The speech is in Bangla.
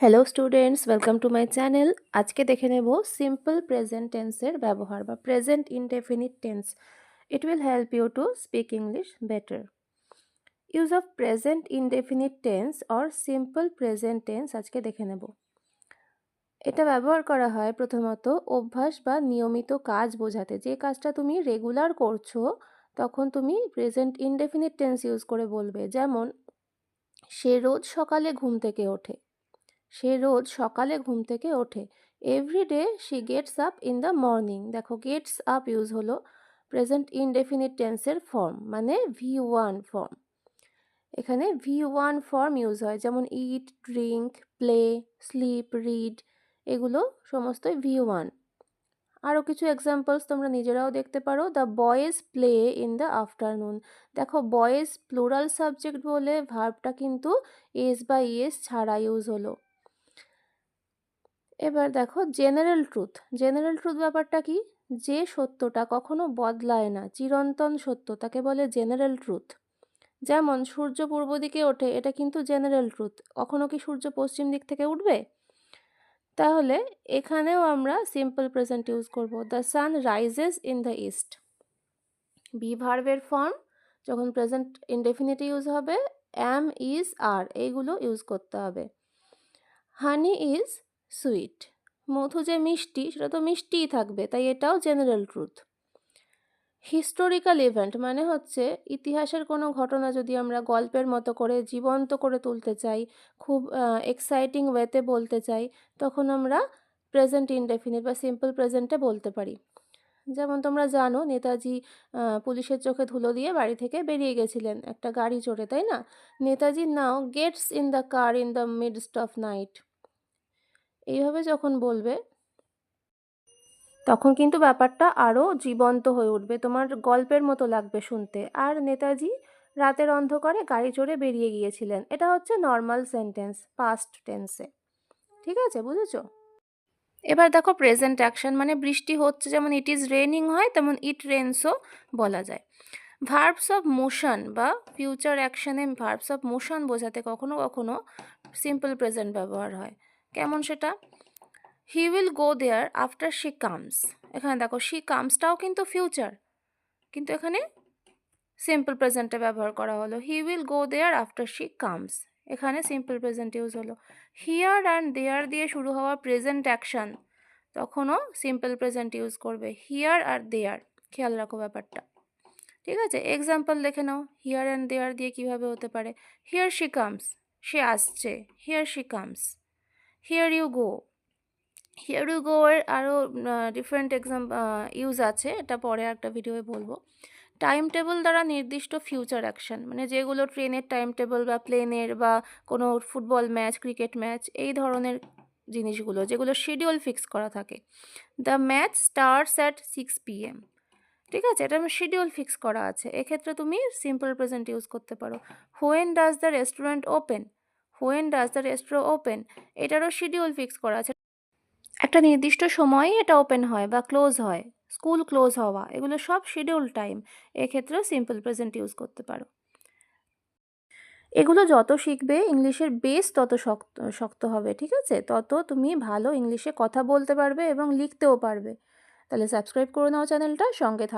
Hello students, welcome to my channel. আজকে দেখে নেব সিম্পল প্রেজেন্ট টেন্সের ব্যবহার বা present indefinite tense. It will help you to speak English better. Use of present indefinite tense or simple present tense আজকে দেখে নেব। এটা ব্যবহার করা হয় প্রথমত অভ্যাস বা নিয়মিত কাজ বোঝাতে। যে কাজটা তুমি রেগুলার করছো তখন তুমি প্রেজেন্ট ইনডেফিনিট টেন্স ইউজ করে বলবে। যেমন, সে রোজ সকালে ঘুম থেকে ওঠে। সে রোজ সকালে ঘুম থেকে ওঠে। Everyday she gets up in the morning. দেখো, গেটস আপ ইউজ হলো প্রেজেন্ট ইনডেফিনিট টেন্সের ফর্ম, মানে V1 ফর্ম। এখানে V1 ফর্ম ইউজ হয়, যেমন eat, drink, play, sleep, read, এগুলো সমস্তই V1। আরও কিছু এক্সাম্পলস তোমরা নিজেরাও দেখতে পারো। The boys play in the afternoon. দেখো, বয়েজ প্লুরাল সাবজেক্ট বলে ভার্বটা কিন্তু এস বা ইএস ছাড়া ইউজ হলো। এবার দেখো জেনারেল ট্রুথ। জেনারেল ট্রুথ ব্যাপারটা কি? যে সত্যটা কখনো বদলায় না, চিরন্তন সত্য, তাকে বলে জেনারেল ট্রুথ। যেমন, সূর্য পূর্ব দিকে ওঠে, এটা কিন্তু জেনারেল ট্রুথ। কখনো কি সূর্য পশ্চিম দিক থেকে উঠবে? তাহলে এখানেও আমরা সিম্পল প্রেজেন্ট ইউজ করব। The sun rises in the east. Be ভার্বের ফর্ম যখন প্রেজেন্ট ইনডেফিনিট ইউজ হবে, অ্যাম, ইজ, আর এইগুলো ইউজ করতে হবে। হানি ইজ সুইট। মধু যে মিষ্টি, সেটা তো মিষ্টিই থাকবে, তাই এটাও জেনারেল ট্রুথ। হিস্টোরিক্যাল ইভেন্ট মানে হচ্ছে ইতিহাসের কোনো ঘটনা যদি আমরা গল্পের মতো করে জীবন্ত করে তুলতে চাই, খুব এক্সাইটিং ওয়েতে বলতে চাই, তখন আমরা প্রেজেন্ট ইনডেফিনিট বা সিম্পল প্রেজেন্টে বলতে পারি। যেমন তোমরা জানো, নেতাজি পুলিশের চোখে ধুলো দিয়ে বাড়ি থেকে বেরিয়ে গেছিলেন একটা গাড়ি চড়ে, তাই না? Netaji now gets in the car in the midst of night. এইভাবে যখন বলবে তখন কিন্তু ব্যাপারটা আরও জীবন্ত হয়ে উঠবে, তোমার গল্পের মতো লাগবে শুনতে। আর নেতাজি রাতের অন্ধকারে গাড়ি চড়ে বেরিয়ে গিয়েছিলেন, এটা হচ্ছে নর্মাল সেন্টেন্স পাস্ট টেন্সে। ঠিক আছে, বুঝেছো? এবার দেখো প্রেজেন্ট অ্যাকশন, মানে বৃষ্টি হচ্ছে, যেমন ইট ইজ রেনিং হয়, তেমন ইট রেনসও বলা যায়। ভার্বস অফ মোশন বা ফিউচার অ্যাকশনে ভার্বস অফ মোশন বোঝাতে কখনো কখনো সিম্পল প্রেজেন্ট ব্যবহার হয়। কেমন সেটা? He will go there after she comes. এখানে দেখো শি কামসটাও কিন্তু ফিউচার, কিন্তু এখানে সিম্পল প্রেজেন্টে ব্যবহার করা হলো। He will go there after she comes, এখানে সিম্পল প্রেজেন্ট ইউজ হলো। হিয়ার অ্যান্ড দেয়ার দিয়ে শুরু হওয়া প্রেজেন্ট অ্যাকশন, তখনও সিম্পল প্রেজেন্ট ইউজ করবে। হিয়ার আর দেয়ার, খেয়াল রাখো ব্যাপারটা। ঠিক আছে, এক্সাম্পল দেখে নাও হিয়ার অ্যান্ড দেয়ার দিয়ে কীভাবে হতে পারে। হিয়ার শি কামস, সে আসছে, here she comes. Here you go, here you go এর আরও ডিফারেন্ট ইউজ আছে, এটা পরে একটা ভিডিওয়ে বলবো। টাইম টেবল দ্বারা নির্দিষ্ট ফিউচার অ্যাকশন, মানে যেগুলো ট্রেনের টাইম টেবল বা প্লেনের বা কোনো ফুটবল ম্যাচ, ক্রিকেট ম্যাচ, এই ধরনের জিনিসগুলো যেগুলো শিডিউল ফিক্স করা থাকে। The match starts at 6 PM। ঠিক আছে, এটা আমার শিডিউল ফিক্স করা আছে, এক্ষেত্রে তুমি সিম্পল প্রেজেন্ট ইউজ করতে পারো। When does the restaurant open. When does the restaurant open, এটারও শিডিউল ফিক্স করা আছে, একটা নির্দিষ্ট সময়ে এটা ওপেন হয় বা ক্লোজ হয়। স্কুল ক্লোজ হওয়া, এগুলো সব শিডিউল টাইম, এক্ষেত্রেও সিম্পল প্রেজেন্ট ইউজ করতে পারো। এগুলো যত শিখবে ইংলিশের বেস তত শক্ত শক্ত হবে। ঠিক আছে, তত তুমি ভালো ইংলিশে কথা বলতে পারবে এবং লিখতেও পারবে। তাহলে সাবস্ক্রাইব করে নাও চ্যানেলটা, সঙ্গে থাকো।